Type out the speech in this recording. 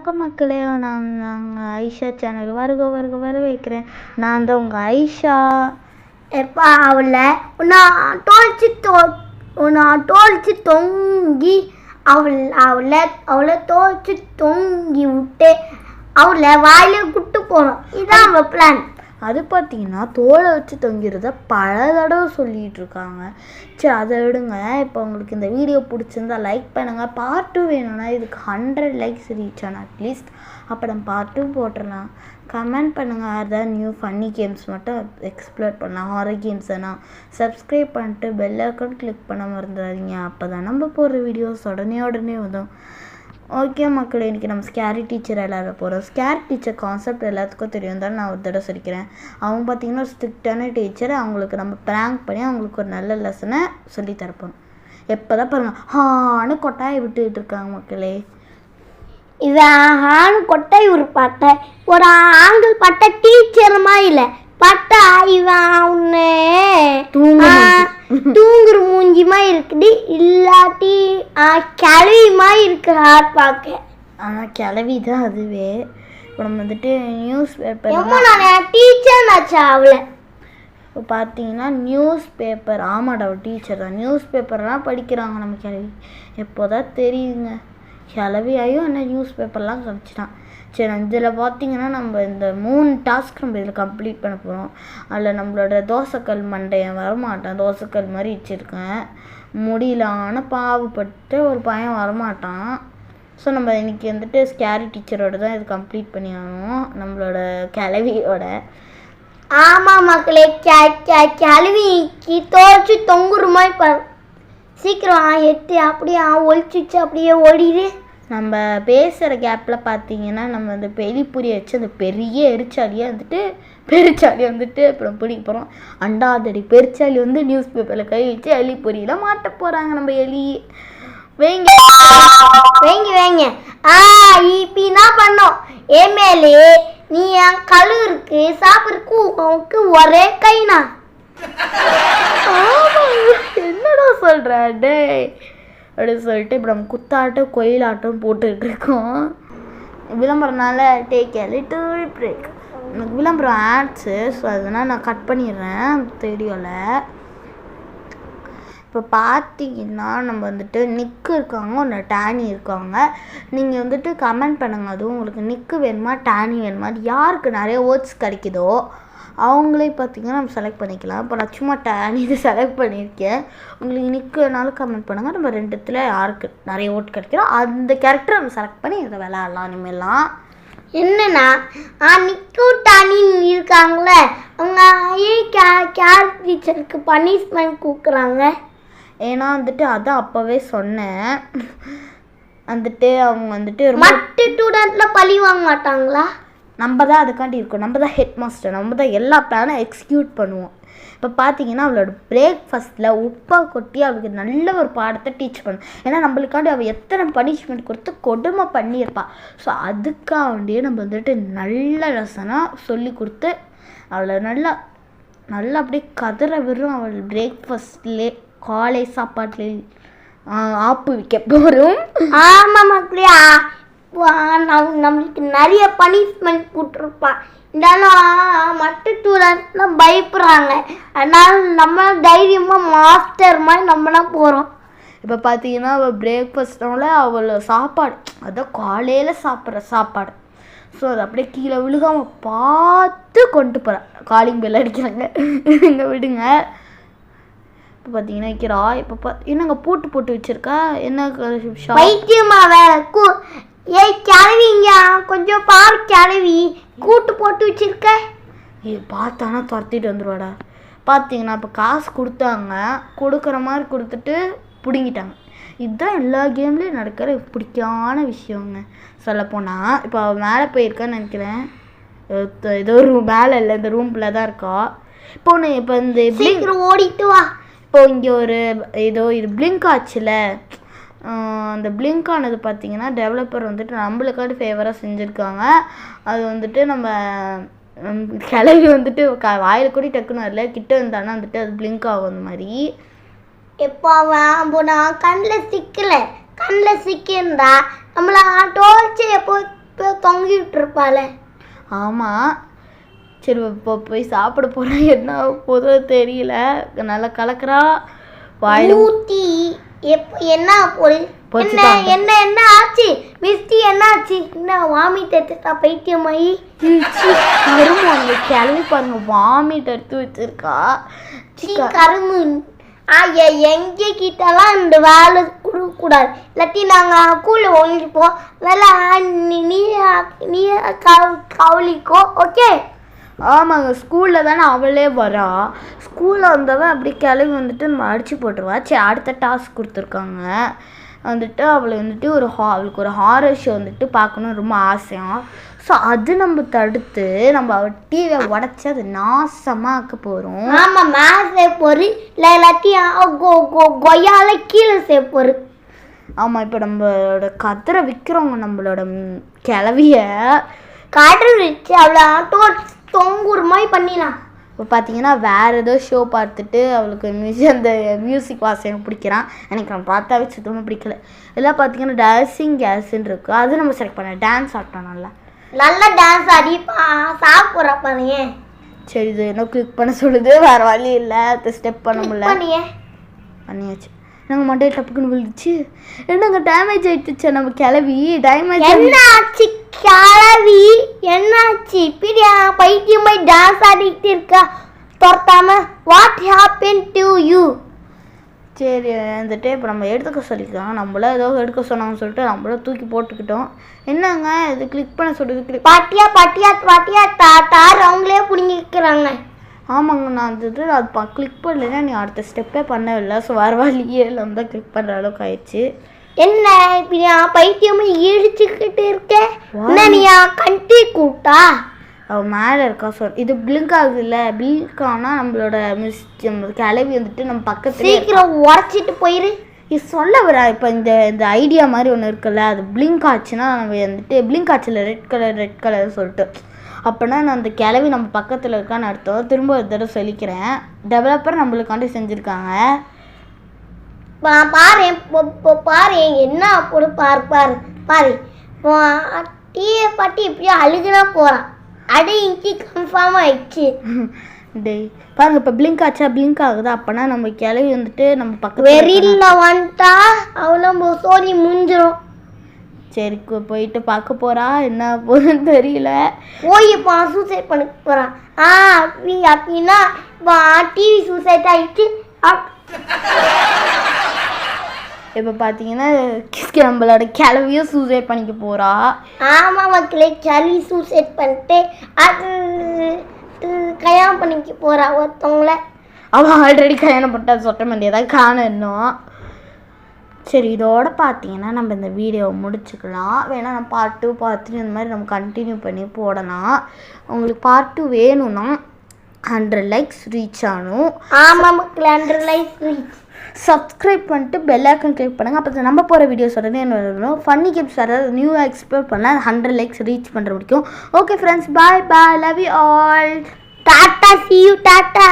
வணக்கம் மக்களே, நாங்கள் ஐஷா சேனல் வருக வருக வரவேற்கிறேன். நான் தான் உங்கள் ஐஷா. எப்பா அவளை நான் தோழிச்சு தொங்கி அவளை தோழிச்சு தொங்கி விட்டு அவளை வாயில கூட்டு போகிறோம். இதுதான் அவள் பிளான். அது பார்த்தீங்கன்னா தோலை வச்சு தொங்கிறத பல தடவை சொல்லிகிட்டு இருக்காங்க. சரி, அதை விடுங்க. இப்போ உங்களுக்கு இந்த வீடியோ பிடிச்சிருந்தா லைக் பண்ணுங்கள். பார்ட் 2 வேணும்னா இதுக்கு 100 லைக்ஸ் ரீச் ஆனால் அட்லீஸ்ட் அப்போ நம்ம பார்ட் 2 போட்டுடலாம். கமெண்ட் பண்ணுங்கள். அதான் நியூ ஃபன்னி கேம்ஸ் மட்டும் எக்ஸ்ப்ளோர் பண்ணலாம். ஹாரர் கேம்ஸ் எல்லாம் சப்ஸ்கிரைப் பண்ணிட்டு பெல் ஐக்கான் கிளிக் பண்ண மறந்துடாதீங்க. அப்போ தான் நம்ம போடுற வீடியோஸ் உடனே வரும். ஓகே மக்களே, இன்றைக்கி நம்ம ஸ்கேரி டீச்சர் விளையாட போகிறோம். ஸ்கேரி டீச்சர் கான்செப்ட் எல்லாத்துக்கும் தெரியும் தான் நான் ஒரு தடவை சொல்லிக்கிறேன். அவங்க பார்த்திங்கன்னா ஒரு ஸ்ட்ரிக்டான டீச்சர். அவங்களுக்கு நம்ம ப்ராங்க் பண்ணி அவங்களுக்கு ஒரு நல்ல லெசனை சொல்லி தரப்போம். எப்போ தான் பாருங்கள் ஹான்னு கொட்டாயை விட்டுக்கிட்டு இருக்காங்க மக்களே. இது ஹான்னு கொட்டாய் ஒரு பட்டை ஒரு ஆங்கிள் பட்டை டீச்சருமா இல்லை பட்டா இவன் தூங்குற மூஞ்சிமா இருக்குது. இல்லாட்டி கிளவிமா இருக்கு ஹார்ட் பார்க்க. ஆனால் கிளவி தான் அதுவே. இப்போ நம்ம வந்துட்டு நியூஸ் பேப்பர் டீச்சர் ஆச்சா அவளை. இப்போ பார்த்தீங்கன்னா நியூஸ் பேப்பர். ஆமாடா ஒரு டீச்சர் தான். நியூஸ் பேப்பர்லாம் படிக்கிறாங்க நம்ம கிளவி. எப்போதான் தெரியுங்க கிளவியாயும் என்ன நியூஸ் பேப்பர்லாம் கிடச்சிட்டான். சரி, இதில் பார்த்தீங்கன்னா நம்ம இந்த 3 டாஸ்க் நம்ம இதில் கம்ப்ளீட் பண்ண போகிறோம். அதில் நம்மளோட தோசைக்கல் மண்டையன் வரமாட்டான். தோசைக்கல் மாதிரி வச்சுருக்கேன். முடியலான பாவப்பட்டு ஒரு பையன் வரமாட்டான். ஸோ நம்ம இன்றைக்கி வந்துட்டு ஸ்கேரி டீச்சரோட தான் இது கம்ப்ளீட் பண்ணி ஆகணும், நம்மளோட கிளவியோட. ஆமாம் மக்களே, கிளவிக்கு தோச்சு தொங்குற மாதிரி சீக்கிரம் எட்டு அப்படியே ஒழிச்சிச்சு அப்படியே ஓடிடு. நம்ம பேசுகிற கேப்பில் பார்த்தீங்கன்னா நம்ம அந்த பெரிப்புரியை வச்சு அந்த பெரிய எரிச்சாலியை வந்துட்டு அப்புறம் பிடிக்க போகிறோம். அண்டாதடி பெருச்சாலி வந்து நியூஸ் பேப்பரில் கை வச்சு எலி பொரியெல்லாம் மாட்ட போகிறாங்க. நம்ம எலி வைங்க இப்படின்னா பண்ணோம். ஏமேலே நீ என் கழுவுக்கு சாப்பிட்றதுக்கு ஒரே கைனா என்னடா சொல்கிற டே அப்படின்னு சொல்லிட்டு இப்போ நம்ம குத்தாட்டம் கோயிலாட்டம் போட்டுக்கிட்டு இருக்கோம். விளம்பரனால டேக் எ லிட்டில் பிரேக். எனக்கு விளம்பரம் ஆட்ஸு, ஸோ அதனால் நான் கட் பண்ணிடுறேன் வீடியோவில். இப்போ பார்த்தீங்கன்னா நம்ம வந்துட்டு நிக்கு இருக்காங்க, ஒன்று டேனி இருக்காங்க. நீங்கள் வந்துட்டு கமெண்ட் பண்ணுங்கள். அதுவும் உங்களுக்கு நிக்கு வேணுமா டேனி வேணுமா, யாருக்கு நிறைய வேர்ட்ஸ் கிடைக்குதோ அவங்களே பார்த்தீங்கன்னா நம்ம செலக்ட் பண்ணிக்கலாம். இப்போ நான் சும்மா டேனி இது செலக்ட் பண்ணியிருக்கேன். உங்களுக்கு நிற்கனாலும் கமெண்ட் பண்ணுங்கள். நம்ம ரெண்டுத்தில் யாருக்கு நிறைய ஓட்டு கிடைக்கிறோம் அந்த கேரக்டர் நம்ம செலக்ட் பண்ணி இதை விளையாடலாம். இனிமேலாம் என்னன்னா நிக்கு டேனின்னு இருக்காங்களே அவங்க கேர் டீச்சருக்கு பனிஷ்மெண்ட் கொடுக்குறாங்க. ஏன்னா வந்துட்டு அதான் அப்போவே சொன்னேன். வந்துட்டு அவங்க வந்துட்டு மற்ற ஸ்டூடெண்ட்டில் பழி வாங்க மாட்டாங்களா? நம்ம தான் அதுக்காண்டி இருக்கோம். நம்ம தான் ஹெட் மாஸ்டர். நம்ம தான் எல்லா பிளானும் எக்ஸிக்யூட் பண்ணுவோம். இப்போ பார்த்தீங்கன்னா அவளோட பிரேக்ஃபாஸ்ட்டில் உப்பை கொட்டி அவளுக்கு நல்ல ஒரு பாடத்தை டீச் பண்ணும். ஏன்னா நம்மளுக்காண்டி அவள் எத்தனை பனிஷ்மெண்ட் கொடுத்து கொடுமை பண்ணியிருப்பாள். ஸோ அதுக்காண்டியே நம்ம வந்துட்டு நல்ல லெசனாக சொல்லி கொடுத்து அவளை நல்லா அப்படியே கதற விடும். அவள் பிரேக்ஃபாஸ்ட்லே காலேஜ் சாப்பாட்டில் ஆப்பு வைக்க போகிறோம். ஆமாம் மக்களே, நம்மளுக்கு நிறைய பனிஷ்மெண்ட் கொடுத்துருப்பான். இருந்தாலும் மற்ற ஸ்டூடெண்ட்லாம் பயப்படுறாங்க. அதனால நம்ம தைரியமாக மாஸ்டர் மாதிரி நம்மளாம் போகிறோம். இப்போ பார்த்தீங்கன்னா அவள் பிரேக்ஃபாஸ்ட்டோட அவள் சாப்பாடு அதான் காலையில் சாப்பிட்ற சாப்பாடு. ஸோ அது அப்படியே கீழே விழுகாமல் பார்த்து கொண்டு போகிறேன். காலிங் பெல் அடிக்கிறாங்க, இங்கே விடுங்க. இப்போ பார்த்தீங்கன்னா வைக்கிறா. இப்போ என்னங்க போட்டு வச்சுருக்கா என்ன வைத்தியமா வேற கிளவிங்க கொஞ்சம் பாரு கிளவி கூட்டு போட்டு வச்சிருக்க. பார்த்தானா துரத்திட்டு வந்துடுவாடா. பார்த்தீங்கன்னா இப்போ காசு கொடுக்குற மாதிரி கொடுத்துட்டு பிடுங்கிட்டாங்க. இதுதான் எல்லா கேம்லேயும் நடக்கிற பிடிக்கான விஷயங்க சொல்லப்போனால். இப்போ அவள் மேலே போயிருக்கான்னு நினைக்கிறேன். ஏதோ ஒரு மேலே இல்லை, இந்த ரூம்ல தான் இருக்கா. இப்போ இப்போ இந்த சீக்கிரம் ஓடிட்டு வா. இப்போ இங்கே ஏதோ இது பிளிங்க் ஆச்சுல, அந்த பிளிங்க் ஆனது பார்த்தீங்கன்னா டெவலப்பர் வந்துட்டு நம்மளுக்காண்டி ஃபேவராக செஞ்சுருக்காங்க. அது வந்துட்டு நம்ம கிளவி வந்துட்டு வாயில் கூட டக்குன்னு வரல, கிட்ட இருந்தானா வந்துட்டு அது பிளிங்க் ஆகும் அந்த மாதிரி. எப்போ நான் கண்ணில் சிக்கலை கண்ணில் சிக்கியிருந்தா நம்மளை டோர்ச்சி எப்போ இப்போ தொங்கிட்டு இருப்பாளே. ஆமாம். சரி இப்போ போய் சாப்பிட போகிறேன். என்ன போதோ தெரியல. நல்லா கலக்கிறா வாயில் ஊத்தி. எப்போ என்ன போய் என்ன என்ன என்ன ஆச்சு மிஸ்டி? என்ன ஆச்சு? என்ன வாமிட் எடுத்துட்டா பைத்தியமாயி? கரும்பு அங்கே கிளம்பி பாருங்க, வாமிட் எடுத்து வச்சிருக்கா. கரும்பு எங்கே கிட்டலாம் இந்த வேலை கொடுக்கக்கூடாது, இல்லாட்டி நாங்கள் கூழ ஒழிப்போம். வேலை நீ கவலிக்கோ. ஓகே. ஆமாங்க, ஸ்கூலில் தானே அவளே வரா. ஸ்கூலில் வந்தவன் அப்படி கிளம்பி வந்துட்டு நம்ம அடிச்சு போட்டுருவா. சரி, அடுத்த டாஸ்க் கொடுத்துருக்காங்க வந்துட்டு அவளை வந்துட்டு அவளுக்கு ஒரு ஹாரர் ஷோ வந்துட்டு பார்க்கணும் ரொம்ப ஆசையாக. ஸோ அது நம்ம தடுத்து நம்ம அவள் டிவியை உடச்சி அது நாசமாக ஆக்க போகிறோம். ஆமாம், மேலே சேர்ப்போரு இல்லை எல்லாத்தையும் கொய்யால கீழே சேர்ப்போரு. ஆமாம், இப்போ நம்மளோட கதிரை விற்கிறவங்க நம்மளோட கிளவிய கடல் வச்சு அவ்வளோ தொங்குற மாதிரி பண்ணிடலாம். இப்போ பார்த்தீங்கன்னா வேறு ஏதோ ஷோ பார்த்துட்டு அவளுக்கு அந்த மியூசிக் வாசகம் பிடிக்கிறான். எனக்கு நம்ம பார்த்தாவே சுத்தமாக பிடிக்கல. எல்லாம் பார்த்தீங்கன்னா டான்ஸிங் கேஸ்ன்னு இருக்குது, அது நம்ம செலக்ட் பண்ண டான்ஸ் ஆட்டோம். நல்லா டான்ஸ் ஆடி சாப்பிட்ற பாருங்க. சரி, இது என்ன கிளிக் பண்ண சொல்லுது, வேறு வழி இல்லை, அது ஸ்டெப் பண்ண முடியல. பண்ணியாச்சு. நாங்கள் மண்டே டப்புக்குன்னு விழுந்துச்சு. என்னங்க டேமேஜ் ஆயிடுச்சு நம்ம கிளவி. டேமேஜ் என்ன ஆச்சு கிளவி? என்னாச்சு? பிரியா பைத்தியமாய் டான்ஸ் ஆடிட்டு இருக்கா துரத்தாம. What happen to you? சரி, வந்துட்டு இப்போ நம்ம எடுத்துக்க சொல்லிக்கலாம். நம்மள ஏதோ எடுக்க சொன்னாங்கன்னு சொல்லிட்டு நம்மள தூக்கி போட்டுக்கிட்டோம். என்னங்க இது கிளிக் பண்ண சொல்லுது? பாட்டியா பாட்டியா பாட்டியா தார் அவங்களே பிடிங்கிக்கிறாங்க. ஆமாங்க, நான் வந்துட்டு அது கிளிக் பண்ணலைன்னா நீ அடுத்த ஸ்டெப்பே பண்ணவில்லை. ஸோ வர வழியே எல்லாம் தான் கிளிக் பண்ணுற அளவுக்கு ஆயிடுச்சு. என்ன இப்படி பைத்தியமா இடிச்சுக்கிட்டு இருக்க? என்ன நீ கண்டி கூட்டா? அவள் மேலே இருக்கா. இது பிளிங்க் ஆகுது இல்லை? பிளிங்க் ஆனால் நம்மளோட கிளவி வந்துட்டு நம்ம பக்கத்துல சீக்கிரம் உடச்சிட்டு போயிரு. இது சொல்ல வர. இப்போ இந்த ஐடியா மாதிரி ஒன்று இருக்குல்ல, அது பிளிங்க் ஆச்சுன்னா நம்ம வந்துட்டு பிளிங்க் ஆச்சுல ரெட் கலர் சொல்லிட்டு அப்போனா நான் அந்த கிளவி நம்ம பக்கத்தில் இருக்கான்னு அர்த்தம். திரும்ப ஒரு தடவை சொல்லிக்கிறேன், டெவலப்பர் நம்மளுக்காண்டி செஞ்சுருக்காங்க. பாரு பாரு என்ன போடு. பாரு பாரு பாரு டீயை பாட்டி இப்படியே அழுகுனா போகிறான். அடி இன்ச்சி கன்ஃபார்ம் ஆயிடுச்சு. டேய் பாருங்க, இப்போ பிளிங்க் ஆச்சா? பிளிங்க் ஆகுது. அப்போனா நம்ம கிளவி வந்துட்டு நம்ம பக்கத்தில் வெறியில் வந்துட்டா அவ்வளோ சோழி முடிஞ்சிடும். சரி, போயிட்டு பார்க்க போகிறா. என்ன போகுதுன்னு தெரியல. இப்போ சூசைட் பண்ண போகிறான். அப்படின்னா டிவி சூசைட் ஆகிடுச்சு. இப்போ பார்த்தீங்கன்னா நம்மளோட கிளவியும் சூசைட் பண்ணிக்க போகிறா. ஆமாம் மக்களே, கிளவி சூசைட் பண்ணிட்டு அது கல்யாணம் பண்ணிக்க போகிறா ஒருத்தவங்கள. அவன் ஆல்ரெடி கல்யாணம் பண்ணிட்டா சொல்ல வேண்டியதாக காணும் இன்னும். சரி, இதோட பார்த்தீங்கன்னா நம்ம இந்த வீடியோவை முடிச்சுக்கலாம். வேணால் நம்ம பார்ட் 2 பார்ட் 3 இந்த மாதிரி நம்ம கண்டினியூ பண்ணி போடலாம். உங்களுக்கு பார்ட் 2 வேணும்னா 100 லைக்ஸ் ரீச் ஆகணும். ஆமாம் மக்கள், 100 லைக்ஸ் ரீச். சப்ஸ்கிரைப் பண்ணிட்டு பெல் ஐக்கன் கிளிக் பண்ணுங்கள். அப்போ நம்ம போகிற வீடியோஸ் உடனே என்ன வரணும். ஃபன்னி கேம்ஸ் வராது, நியூவாக எக்ஸ்ப்ளோர் பண்ணலாம். 100 லைக்ஸ் ரீச் பண்ணுற முடியும். Okay friends, bye bye, love you all. Tata, see you, tata.